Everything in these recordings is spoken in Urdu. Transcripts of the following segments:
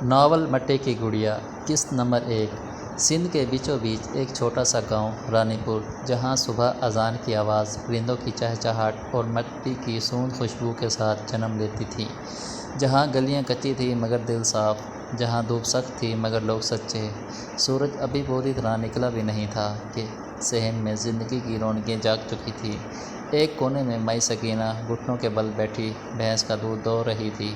ناول مٹی کی گڑیا قسط نمبر 1۔ سندھ کے بیچوں بیچ ایک چھوٹا سا گاؤں رانی پور، جہاں صبح اذان کی آواز پرندوں کی چہچہاہٹ اور مٹی کی سوندھ خوشبو کے ساتھ جنم لیتی تھی، جہاں گلیاں کچی تھیں مگر دل صاف، جہاں دھوپ سخت تھی مگر لوگ سچے۔ سورج ابھی پوری طرح نکلا بھی نہیں تھا کہ صحن میں زندگی کی رونقیں جاگ چکی تھیں۔ ایک کونے میں مائی سکینہ گھٹنوں کے بل بیٹھی بھینس کا دودھ دوہ رہی تھی۔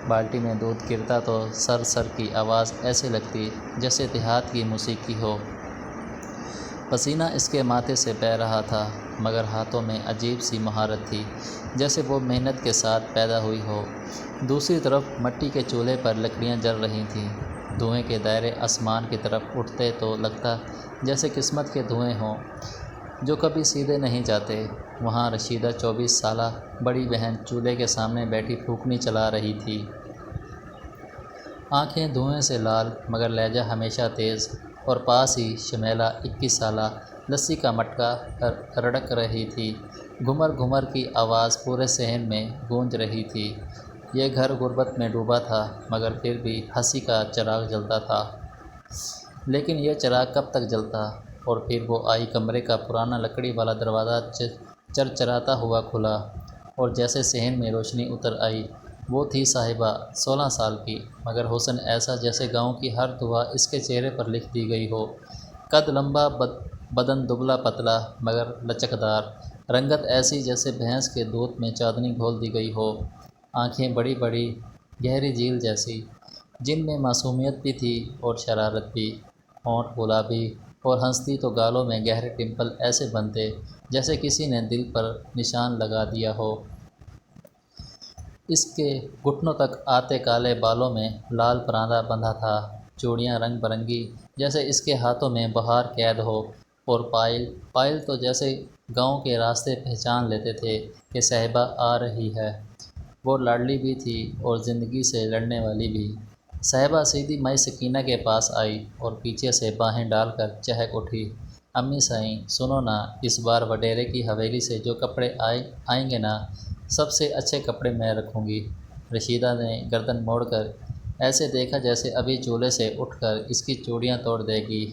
بالٹی میں دودھ گرتا تو سر سر کی آواز ایسے لگتی جیسے دیہات کی موسیقی ہو۔ پسینہ اس کے ماتھے سے بہہ رہا تھا مگر ہاتھوں میں عجیب سی مہارت تھی، جیسے وہ محنت کے ساتھ پیدا ہوئی ہو۔ دوسری طرف مٹی کے چولہے پر لکڑیاں جل رہی تھیں۔ دھوئیں کے دائرے آسمان کی طرف اٹھتے تو لگتا جیسے قسمت کے دھوئیں ہوں جو کبھی سیدھے نہیں جاتے۔ وہاں رشیدہ 24 سالہ بڑی بہن چولہے کے سامنے بیٹھی پھونکنی چلا رہی تھی۔ آنکھیں دھوئیں سے لال مگر لہجہ ہمیشہ تیز، اور پاس ہی شمیلہ 21 سالہ لسی کا مٹکا رڑک رہی تھی۔ گھمر گھمر کی آواز پورے صحن میں گونج رہی تھی۔ یہ گھر غربت میں ڈوبا تھا مگر پھر بھی ہنسی کا چراغ جلتا تھا۔ لیکن یہ چراغ کب تک جلتا؟ اور پھر وہ آئی، کمرے کا پرانا لکڑی والا دروازہ چرچراتا ہوا کھلا، اور جیسے صحن میں روشنی اتر آئی۔ وہ تھی صاحبہ، 16 سال کی، مگر حسن ایسا جیسے گاؤں کی ہر دعا اس کے چہرے پر لکھ دی گئی ہو۔ قد لمبا، بدن دبلا پتلا مگر لچکدار، رنگت ایسی جیسے بھینس کے دودھ میں چاندنی گھول دی گئی ہو۔ آنکھیں بڑی بڑی، گہری جھیل جیسی، جن میں معصومیت بھی تھی اور شرارت بھی۔ ہونٹ گلابی، اور ہنستی تو گالوں میں گہرے ڈمپل ایسے بنتے جیسے کسی نے دل پر نشان لگا دیا ہو۔ اس کے گھٹنوں تک آتے کالے بالوں میں لال پراندہ بندھا تھا، چوڑیاں رنگ برنگی جیسے اس کے ہاتھوں میں بہار قید ہو، اور پائل تو جیسے گاؤں کے راستے پہچان لیتے تھے کہ صاحبہ آ رہی ہے۔ وہ لاڈلی بھی تھی اور زندگی سے لڑنے والی بھی۔ صاحبہ سیدھی مائی سکینہ کے پاس آئی اور پیچھے سے باہیں ڈال کر چہک اٹھی۔ امی سائیں، سنو نا، اس بار وڈیرے کی حویلی سے جو کپڑے آئیں گے نا، سب سے اچھے کپڑے میں رکھوں گی۔ رشیدہ نے گردن موڑ کر ایسے دیکھا جیسے ابھی چولہے سے اٹھ کر اس کی چوڑیاں توڑ دے گی۔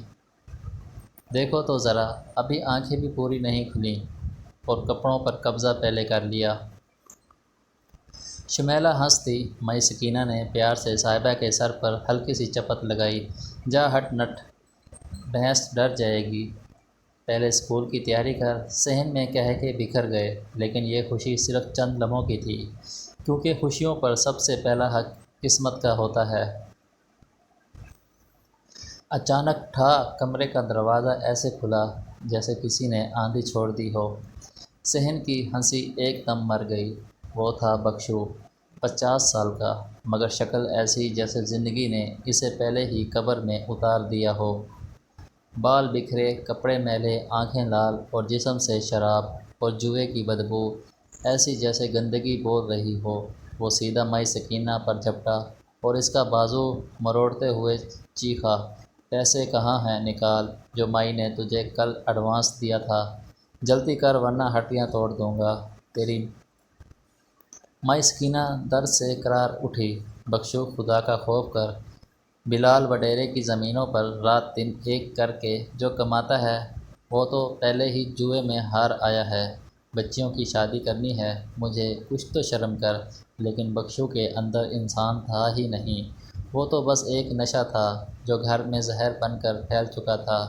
دیکھو تو ذرا، ابھی آنکھیں بھی پوری نہیں کھلیں اور کپڑوں پر قبضہ پہلے کر لیا۔ شمیلہ ہنس دی۔ مائی سکینہ نے پیار سے صاحبہ کے سر پر ہلکی سی چپت لگائی۔ جا ہٹ نٹ، بھینس ڈر جائے گی۔ پہلے اسکول کی تیاری کر۔ صحن میں کہہ کے بکھر گئے، لیکن یہ خوشی صرف چند لمحوں کی تھی، کیونکہ خوشیوں پر سب سے پہلا حق قسمت کا ہوتا ہے۔ اچانک ٹھا، کمرے کا دروازہ ایسے کھلا جیسے کسی نے آندھی چھوڑ دی ہو۔ صحن کی ہنسی ایک دم مر گئی۔ وہ تھا بخشو، 50 سال کا، مگر شکل ایسی جیسے زندگی نے اسے پہلے ہی قبر میں اتار دیا ہو۔ بال بکھرے، کپڑے میلے، آنکھیں لال، اور جسم سے شراب اور جوئے کی بدبو ایسی جیسے گندگی بول رہی ہو۔ وہ سیدھا مائی سکینہ پر جھپٹا اور اس کا بازو مروڑتے ہوئے چیخا، پیسے کہاں ہیں، نکال، جو مائی نے تجھے کل ایڈوانس دیا تھا، جلدی کر ورنہ ہڈیاں توڑ دوں گا تیری۔ مائی سکینہ درد سے کرار اٹھی۔ بخشو، خدا کا خوف کر، بلال وڈیرے کی زمینوں پر رات دن ایک کر کے جو کماتا ہے، وہ تو پہلے ہی جوئے میں ہار آیا ہے۔ بچیوں کی شادی کرنی ہے مجھے، کچھ تو شرم کر۔ لیکن بخشو کے اندر انسان تھا ہی نہیں، وہ تو بس ایک نشہ تھا جو گھر میں زہر بن کر پھیل چکا تھا۔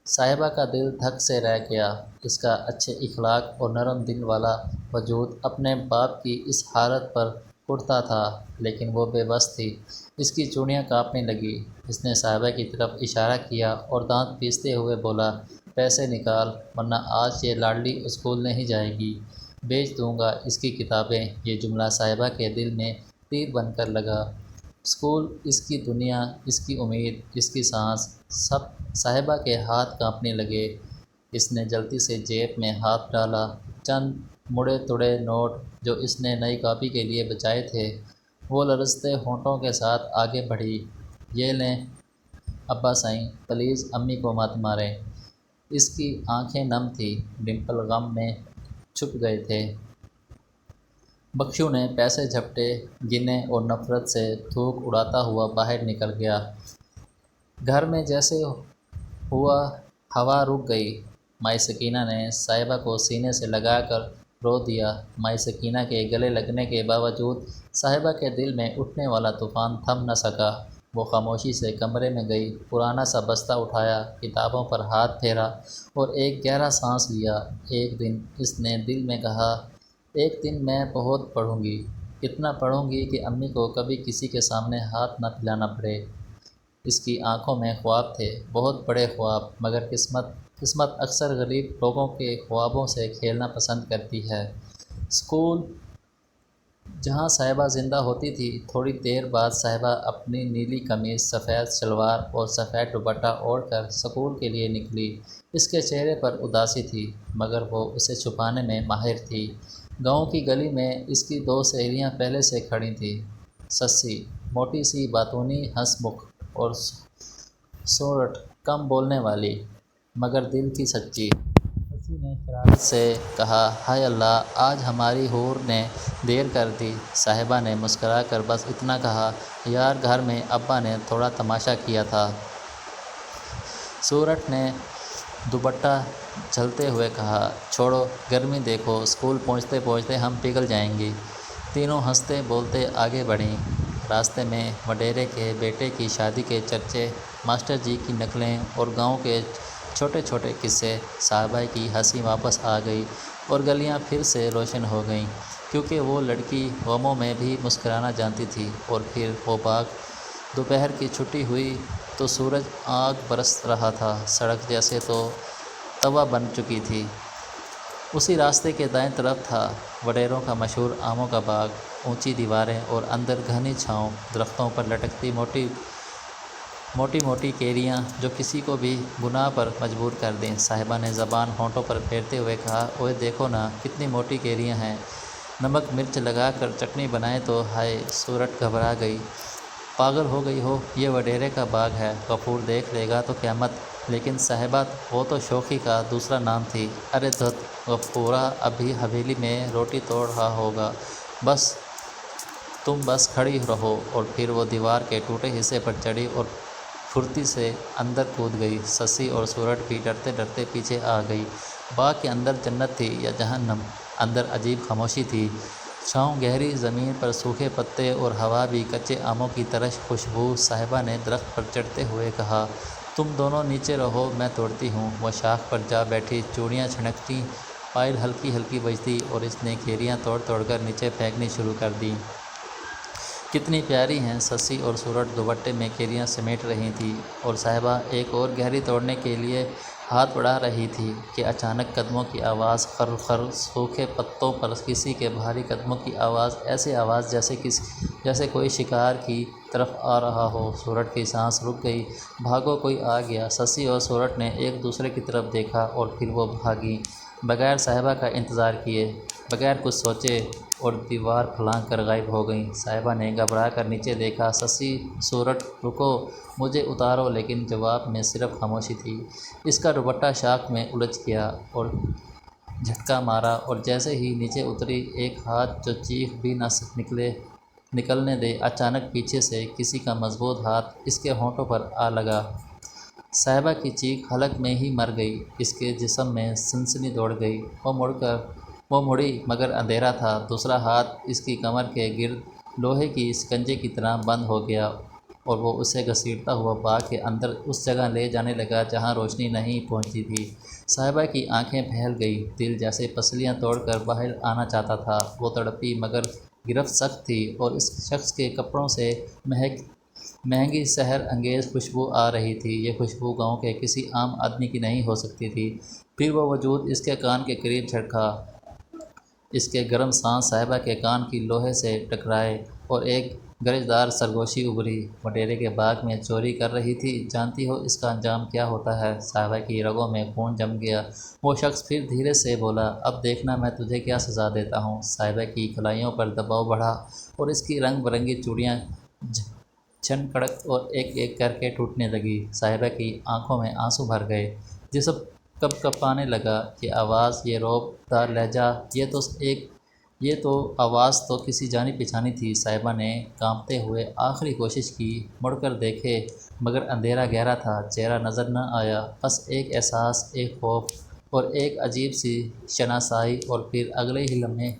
صاحبہ کا دل دھک سے رہ گیا۔ اس کا اچھے اخلاق اور نرم دل والا وجود اپنے باپ کی اس حالت پر کڑھتا تھا، لیکن وہ بے بس تھی۔ اس کی چوڑیاں کانپنے لگیں۔ اس نے صاحبہ کی طرف اشارہ کیا اور دانت پیستے ہوئے بولا، پیسے نکال ورنہ آج یہ لاڈلی اسکول نہیں جائے گی، بیچ دوں گا اس کی کتابیں۔ یہ جملہ صاحبہ کے دل میں تیر بن کر لگا۔ اسکول، اس کی دنیا، اس کی امید، اس کی سانس، سب۔ صاحبہ کے ہاتھ کانپنے لگے۔ اس نے جلدی سے جیب میں ہاتھ ڈالا۔ چند مڑے توڑے نوٹ جو اس نے نئی کاپی کے لیے بچائے تھے، وہ لرزتے ہونٹوں کے ساتھ آگے بڑھی۔ یہ لیں ابا سائیں، پلیز امی کو مت ماریں۔ اس کی آنکھیں نم تھیں، ڈمپل غم میں چھپ گئے تھے۔ بخشو نے پیسے جھپٹے، گنے اور نفرت سے تھوک اڑاتا ہوا باہر نکل گیا۔ گھر میں جیسے ہوا ہوا رک گئی۔ مائی سکینہ نے صاحبہ کو سینے سے لگا کر رو دیا۔ مائی سکینہ کے گلے لگنے کے باوجود صاحبہ کے دل میں اٹھنے والا طوفان تھم نہ سکا۔ وہ خاموشی سے کمرے میں گئی، پرانا سا بستہ اٹھایا، کتابوں پر ہاتھ پھیرا اور ایک گہرا سانس لیا۔ ایک دن اس نے دل میں کہا، ایک دن میں بہت پڑھوں گی، اتنا پڑھوں گی کہ امی کو کبھی کسی کے سامنے ہاتھ نہ پھیلانا پڑے۔ اس کی آنکھوں میں خواب تھے، بہت بڑے خواب، مگر قسمت اکثر غریب لوگوں کے خوابوں سے کھیلنا پسند کرتی ہے۔ اسکول جہاں صاحبہ زندہ ہوتی تھی، تھوڑی دیر بعد صاحبہ اپنی نیلی قمیض، سفید شلوار اور سفید دوپٹہ اوڑھ کر اسکول کے لیے نکلی۔ اس کے چہرے پر اداسی تھی، مگر وہ اسے چھپانے میں ماہر تھی۔ گاؤں کی گلی میں اس کی دو سہیلیاں پہلے سے کھڑی تھیں، سسی، موٹی سی باتونی ہنس مکھ، اور سورٹ، کم بولنے والی مگر دل کی سچی۔ سسی نے شرارت سے کہا، ہائے اللہ، آج ہماری حور نے دیر کر دی۔ صاحبہ نے مسکرا کر بس اتنا کہا، یار گھر میں ابا نے تھوڑا تماشا کیا تھا۔ سورٹ نے دوپٹہ جھلتے ہوئے کہا، چھوڑو، گرمی دیکھو، اسکول پہنچتے پہنچتے ہم پگھل جائیں گی۔ تینوں ہنستے بولتے آگے بڑھیں۔ راستے میں وڈیرے کے بیٹے کی شادی کے چرچے، ماسٹر جی کی نقلیں اور گاؤں کے چھوٹے چھوٹے قصے۔ صاحبہ کی ہنسی واپس آ گئی اور گلیاں پھر سے روشن ہو گئیں، کیونکہ وہ لڑکی غموں میں بھی مسکرانا جانتی تھی۔ اور پھر وہ باغ۔ دوپہر کی چھٹی ہوئی تو سورج آگ برس رہا تھا، سڑک جیسے تو توا بن چکی تھی۔ اسی راستے کے دائیں طرف تھا وڈیروں کا مشہور آموں کا باغ، اونچی دیواریں اور اندر گھنی چھاؤں، درختوں پر لٹکتی موٹی موٹی کیریاں جو کسی کو بھی گناہ پر مجبور کر دیں۔ صاحبہ نے زبان ہونٹوں پر پھیرتے ہوئے کہا، اوئے دیکھو نا، کتنی موٹی کیریاں ہیں، نمک مرچ لگا کر چٹنی بنائیں تو۔ ہائے! سورٹ گھبرا گئی، پاگل ہو گئی ہو، یہ وڈیرے کا باغ ہے، غفور دیکھ لے گا تو قیامت۔ لیکن صاحبہ، وہ تو شوخی کا دوسرا نام تھی۔ ارے دھت، غفورا ابھی حویلی میں روٹی توڑ رہا ہوگا، تم بس کھڑی رہو۔ اور پھر وہ دیوار کے ٹوٹے حصے پر چڑھی اور پھرتی سے اندر کود گئی۔ سسی اور سورٹ بھی ڈرتے ڈرتے پیچھے آ گئی۔ باغ کے اندر جنت تھی یا جہنم؟ اندر عجیب خاموشی تھی، چھاؤں گہری، زمین پر سوکھے پتے اور ہوا بھی کچے آموں کی ترش خوشبو۔ صاحبہ نے درخت پر چڑھتے ہوئے کہا، تم دونوں نیچے رہو، میں توڑتی ہوں۔ وہ شاخ پر جا بیٹھی، چوڑیاں چھنکتیں، پائل ہلکی ہلکی بجتی، اور اس نے کیریاں توڑ توڑ کر نیچے پھینکنی شروع کر دیں۔ کتنی پیاری ہیں! سسی اور سورٹ دوپٹے میں کیریاں سمیٹ رہی تھیں اور صاحبہ ایک اور گہری توڑنے کے لیے ہاتھ بڑھا رہی تھی کہ اچانک قدموں کی آواز، خر خر، سوکھے پتوں پر کسی کے بھاری قدموں کی آواز، ایسی آواز جیسے کوئی شکار کی طرف آ رہا ہو۔ سورٹ کی سانس رک گئی، بھاگو، کوئی آ گیا۔ سسی اور سورٹ نے ایک دوسرے کی طرف دیکھا اور پھر وہ بھاگیں، بغیر صاحبہ کا انتظار کیے، بغیر کچھ سوچے، اور دیوار پھلانگ کر غائب ہو گئیں۔ صاحبہ نے گھبرا کر نیچے دیکھا، سسی، سورٹ، رکو، مجھے اتارو، لیکن جواب میں صرف خاموشی تھی۔ اس کا دوپٹہ شاخ میں الجھ گیا اور جھٹکا مارا، اور جیسے ہی نیچے اتری، ایک ہاتھ جو چیخ بھی نہ نکلنے دے، اچانک پیچھے سے کسی کا مضبوط ہاتھ اس کے ہونٹوں پر آ لگا۔ صاحبہ کی چیخ حلق میں ہی مر گئی، اس کے جسم میں سنسنی دوڑ گئی۔ وہ مڑی، مگر اندھیرا تھا۔ دوسرا ہاتھ اس کی کمر کے گرد لوہے کی شکنجے کی طرح بند ہو گیا اور وہ اسے گھسیٹتا ہوا باغ کے اندر اس جگہ لے جانے لگا جہاں روشنی نہیں پہنچتی تھی۔ صاحبہ کی آنکھیں پھیل گئی، دل جیسے پسلیاں توڑ کر باہر آنا چاہتا تھا۔ وہ تڑپی، مگر گرفت سخت تھی، اور اس شخص کے کپڑوں سے مہنگی سحر انگیز خوشبو آ رہی تھی۔ یہ خوشبو گاؤں کے کسی عام آدمی کی نہیں ہو سکتی تھی۔ پھر وہ وجود اس کے کان کے قریب جھٹکا، اس کے گرم سانس صاحبہ کے کان کی لوہے سے ٹکرائے اور ایک گرجدار سرگوشی ابھری۔ وڈیرے کے باغ میں چوری کر رہی تھی، جانتی ہو اس کا انجام کیا ہوتا ہے؟ صاحبہ کی رگوں میں خون جم گیا۔ وہ شخص پھر دھیرے سے بولا، اب دیکھنا میں تجھے کیا سزا دیتا ہوں۔ صاحبہ کی کلائیوں پر دباؤ بڑھا اور اس کی رنگ برنگی چوڑیاں چھن کڑک اور ایک ایک کر کے ٹوٹنے لگی۔ صاحبہ کی آنکھوں میں آنسو بھر گئے، جسم کپ کپانے لگا۔ یہ آواز، یہ رعب دار لہجہ، یہ تو ایک یہ تو آواز تو کسی جانی پہچانی تھی۔ صاحبہ نے کانپتے ہوئے آخری کوشش کی، مڑ کر دیکھے مگر اندھیرا گہرا تھا، چہرہ نظر نہ آیا، بس ایک احساس، ایک خوف اور ایک عجیب سی شناسائی، اور پھر اگلے ہی لمحے